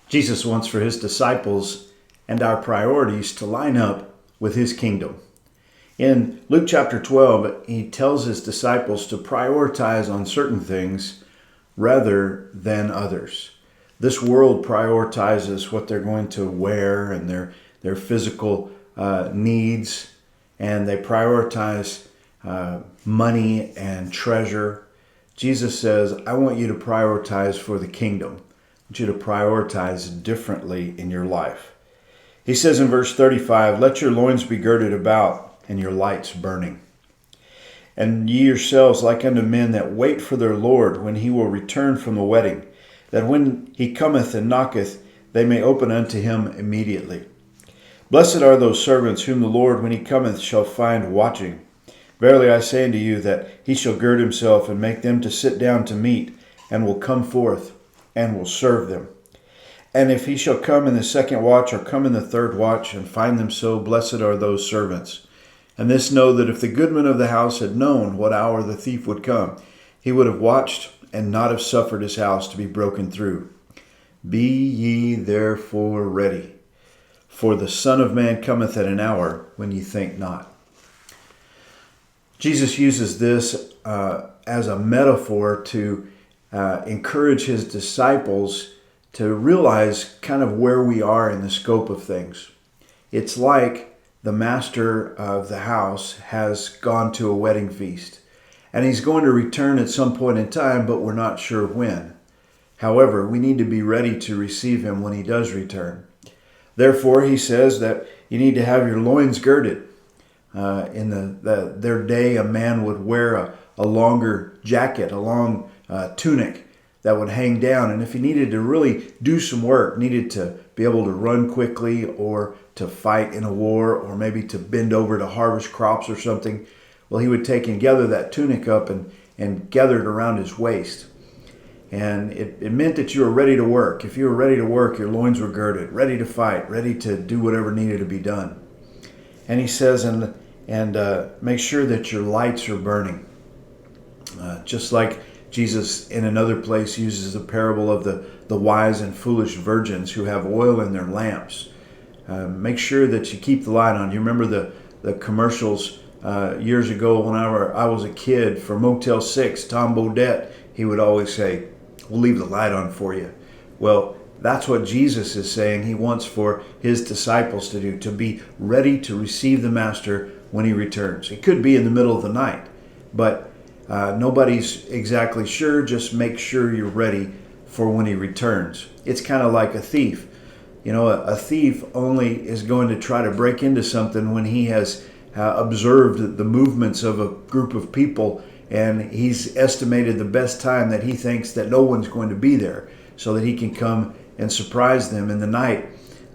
Jesus wants for his disciples and our priorities to line up with his kingdom. In Luke chapter 12, he tells his disciples to prioritize on certain things rather than others. This world prioritizes what they're going to wear and their physical needs, and they prioritize money and treasure. Jesus says, I want you to prioritize for the kingdom. I want you to prioritize differently in your life. He says in verse 35, let your loins be girded about and your lights burning. And ye yourselves like unto men that wait for their Lord when he will return from the wedding, that when he cometh and knocketh, they may open unto him immediately. Blessed are those servants whom the Lord when he cometh shall find watching. Verily I say unto you that he shall gird himself and make them to sit down to meat, and will come forth and will serve them. And if he shall come in the second watch or come in the third watch and find them so, blessed are those servants. And this know that if the goodman of the house had known what hour the thief would come, he would have watched and not have suffered his house to be broken through. Be ye therefore ready, for the Son of Man cometh at an hour when ye think not. Jesus uses this as a metaphor to encourage his disciples to realize kind of where we are in the scope of things. It's like the master of the house has gone to a wedding feast, and he's going to return at some point in time, but we're not sure when. However, we need to be ready to receive him when he does return. Therefore, he says that you need to have your loins girded. In their day, a man would wear a longer jacket, a long tunic that would hang down. And if he needed to really do some work, needed to be able to run quickly or to fight in a war or maybe to bend over to harvest crops or something, well, he would take and gather that tunic up and gather it around his waist. And it meant that you were ready to work. If you were ready to work, your loins were girded, ready to fight, ready to do whatever needed to be done. And he says, and make sure that your lights are burning. Just like Jesus in another place uses the parable of the wise and foolish virgins who have oil in their lamps. Make sure that you keep the light on. You remember the commercials years ago when I was a kid for Motel 6, Tom Bodette, he would always say, we'll leave the light on for you. Well, that's what Jesus is saying he wants for his disciples to do, to be ready to receive the Master when he returns. It could be in the middle of the night, but nobody's exactly sure. Just make sure you're ready for when he returns. It's kind of like a thief. You know, a thief only is going to try to break into something when he has observed the movements of a group of people, and he's estimated the best time that he thinks that no one's going to be there, so that he can come and surprise them in the night,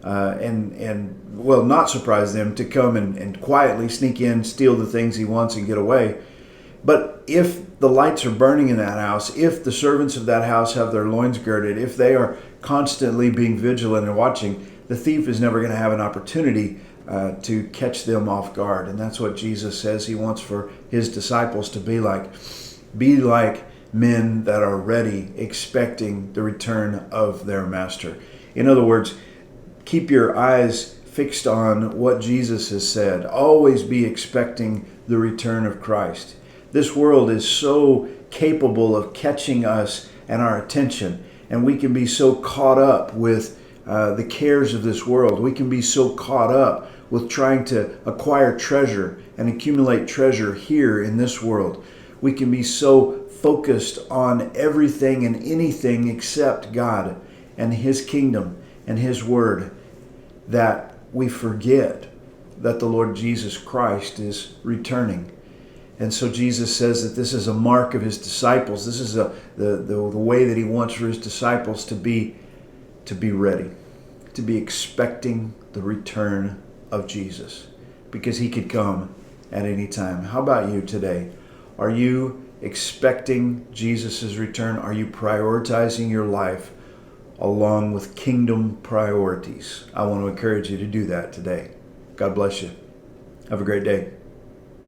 well, not surprise them, to come and quietly sneak in, steal the things he wants and get away. But if the lights are burning in that house, if the servants of that house have their loins girded, if they are constantly being vigilant and watching, the thief is never going to have an opportunity to catch them off guard. And that's what Jesus says he wants for his disciples to be like. Be like men that are ready, expecting the return of their master. In other words, keep your eyes fixed on what Jesus has said. Always be expecting the return of Christ. This world is so capable of catching us and our attention, and we can be so caught up with the cares of this world. We can be so caught up with trying to acquire treasure and accumulate treasure here in this world. We can be so focused on everything and anything except God and his kingdom and his word that we forget that the Lord Jesus Christ is returning. And so Jesus says that this is a mark of his disciples. This is the way that he wants for his disciples to be ready, to be expecting the return of Jesus, because he could come at any time. How about you today? Are you expecting Jesus' return? Are you prioritizing your life along with kingdom priorities? I want to encourage you to do that today. God bless you. Have a great day.